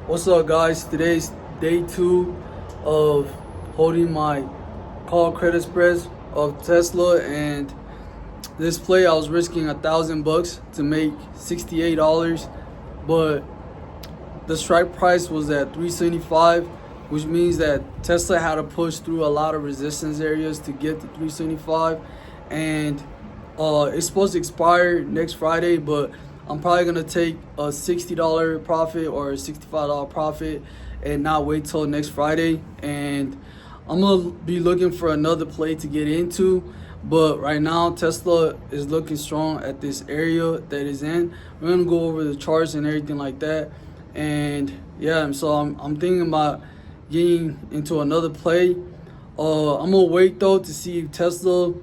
What's up, guys? Today's day 2 of holding my call credit spreads of Tesla, and this play I was risking $1,000 to make $68, but the strike price was at 375, which means that Tesla had to push through a lot of resistance areas to get to 375, and it's supposed to expire next Friday, but I'm probably gonna take a $60 profit or a $65 profit and not wait till next Friday. And I'm gonna be looking for another play to get into. But right now, Tesla is looking strong at this area that is in. We're gonna go over the charts and everything like that. And yeah, so I'm thinking about getting into another play. I'm gonna wait though to see if Tesla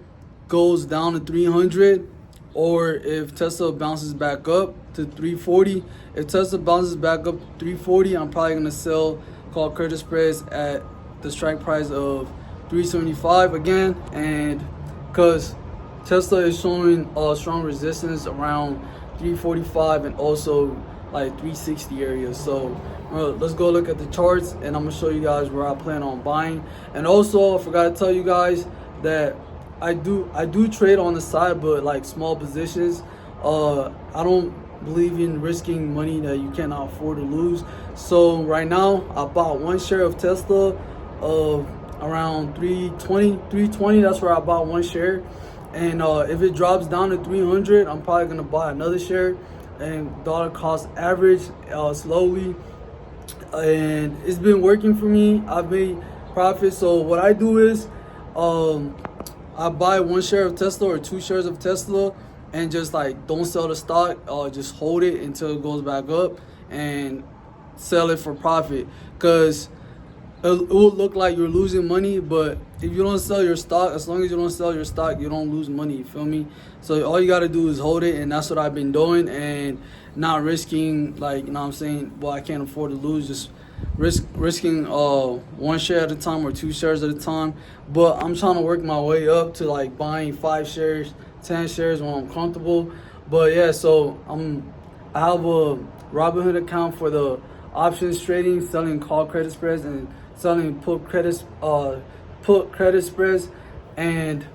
goes down to 300 or if Tesla bounces back up to 340. If Tesla bounces back up to 340, I'm probably gonna sell call credit spreads at the strike price of 375 again, and because Tesla is showing strong resistance around 345 and also like 360 areas. So let's go look at the charts, and I'm gonna show you guys where I plan on buying. And also, I forgot to tell you guys that I do trade on the side, but like small positions. I don't believe in risking money that you cannot afford to lose. So right now, I bought one share of Tesla of around 320. That's where I bought one share. And if it drops down to 300, I'm probably gonna buy another share and dollar cost average slowly. And it's been working for me. I've made profits. So what I do is I buy one share of Tesla or two shares of Tesla and just like don't sell the stock, just hold it until it goes back up and sell it for profit. Because it will look like you're losing money, but if you don't sell your stock, as long as you don't sell your stock, you don't lose money, you feel me? So all you gotta do is hold it, and that's what I've been doing, and not risking, like, you know what I'm saying, well, I can't afford to lose, just risking one share at a time or two shares at a time. But I'm trying to work my way up to like buying 5 shares, 10 shares when I'm comfortable. But yeah, so I have a Robinhood account for the options trading, selling call credit spreads and selling put credit spreads. And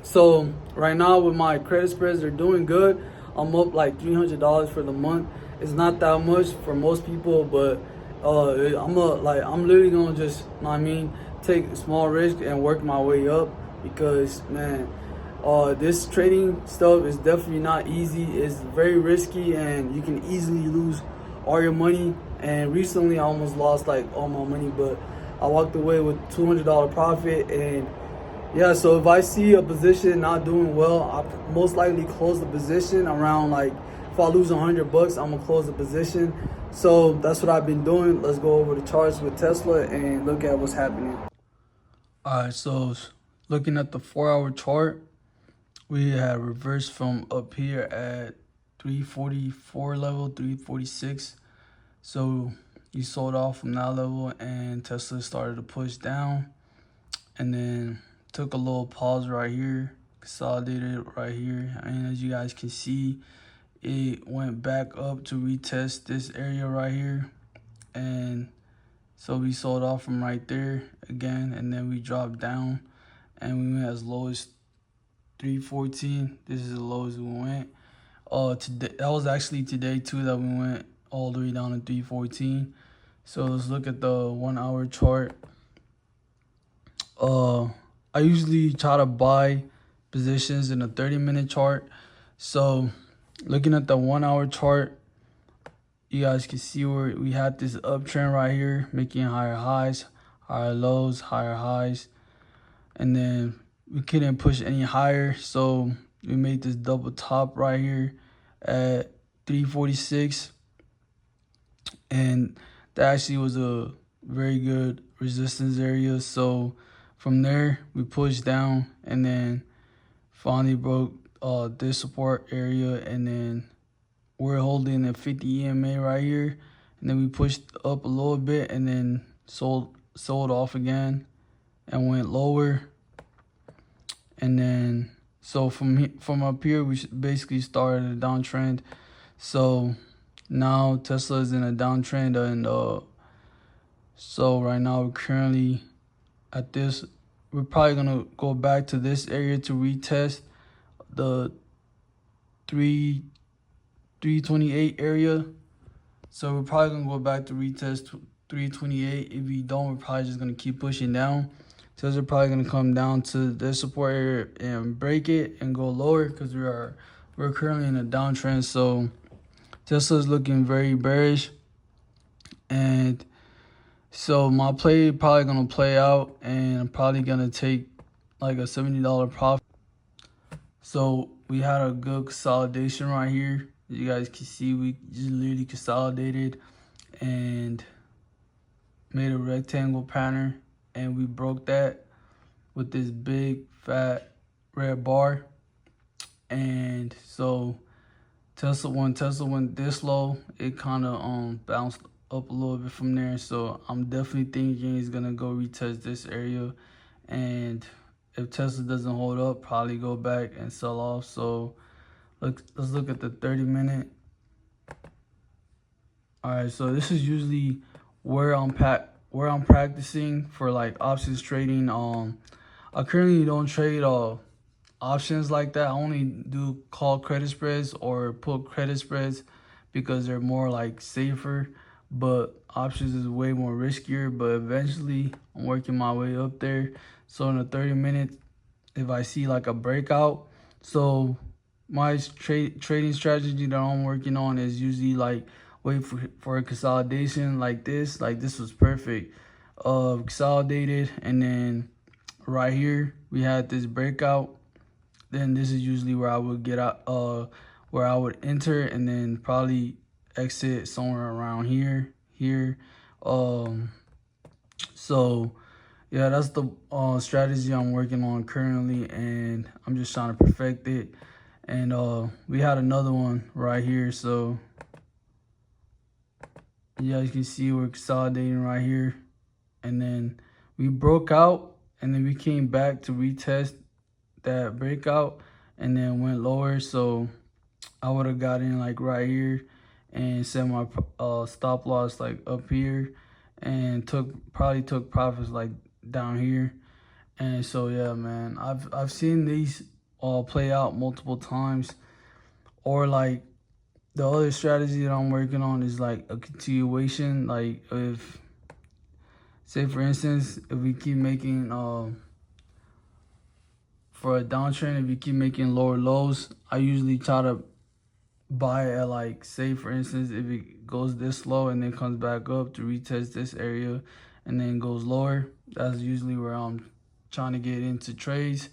so right now with my credit spreads, they're doing good. I'm up like $300 for the month. It's not that much for most people, but I'm literally gonna just, you know what I mean, take a small risk and work my way up, because man, this trading stuff is definitely not easy. It's very risky, and you can easily lose all your money. And recently I almost lost like all my money, but I walked away with $200 profit. And yeah, so if I see a position not doing well, I most likely close the position around, like, if I lose $100, I'm gonna close the position. So that's what I've been doing. Let's go over the charts with Tesla and look at what's happening. All right, so looking at the 4-hour chart, we had reversed from up here at 344 level, 346. So you sold off from that level, and Tesla started to push down, and then took a little pause right here, consolidated right here, and as you guys can see, it went back up to retest this area right here. And so we sold off from right there again, and then we dropped down and we went as low as 314. This is the lowest we went. Today, that was actually today too, that we went all the way down to 314. So let's look at the 1-hour chart. I usually try to buy positions in a 30-minute chart. So looking at the 1-hour chart, you guys can see where we had this uptrend right here, making higher highs, higher lows, higher highs, and then we couldn't push any higher, so we made this double top right here at 346, and that actually was a very good resistance area. So from there we pushed down and then finally broke this support area, and then we're holding a 50 EMA right here, and then we pushed up a little bit and then sold off again and went lower. And then so from up here we basically started a downtrend. So now Tesla is in a downtrend, and So right now we're currently at this. We're probably gonna go back to this area to retest the 328 area. So we're probably gonna go back to retest 328. If we don't, we're probably just gonna keep pushing down. Tesla probably gonna come down to this support area and break it and go lower because we're currently in a downtrend. So Tesla's looking very bearish, and so my play probably gonna play out, and I'm probably gonna take like a $70 profit. So we had a good consolidation right here. As you guys can see, we just literally consolidated and made a rectangle pattern, and we broke that with this big fat red bar. And so when Tesla went this low, it kind of bounced up a little bit from there. So I'm definitely thinking it's gonna go retest this area, and if Tesla doesn't hold up, probably go back and sell off. So let's look at the 30-minute. All right, so this is usually where I'm practicing for like options trading. I currently don't trade options like that. I only do call credit spreads or put credit spreads because they're more like safer, but options is way more riskier. But eventually I'm working my way up there. So in the 30 minutes, if I see like a breakout, so my trading strategy that I'm working on is usually like wait for a consolidation like this. Like this was perfect. Consolidated, and then right here we had this breakout. Then this is usually where I would get out, where I would enter, and then probably exit somewhere around here. So yeah, that's the strategy I'm working on currently, and I'm just trying to perfect it. And we had another one right here. So yeah, you can see we're consolidating right here, and then we broke out, and then we came back to retest that breakout and then went lower. So I would have got in like right here and set my stop loss like up here, and probably took profits like down here. And so yeah, man, I've seen these play out multiple times. Or like the other strategy that I'm working on is like a continuation. Like if, say for instance, if we keep making for a downtrend, if you keep making lower lows, I usually try to buy at like, say for instance, if it goes this low and then comes back up to retest this area and then goes lower, that's usually where I'm trying to get into trades.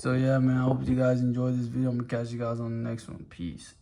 So yeah, man, I hope you guys enjoyed this video. I'm gonna catch you guys on the next one. Peace.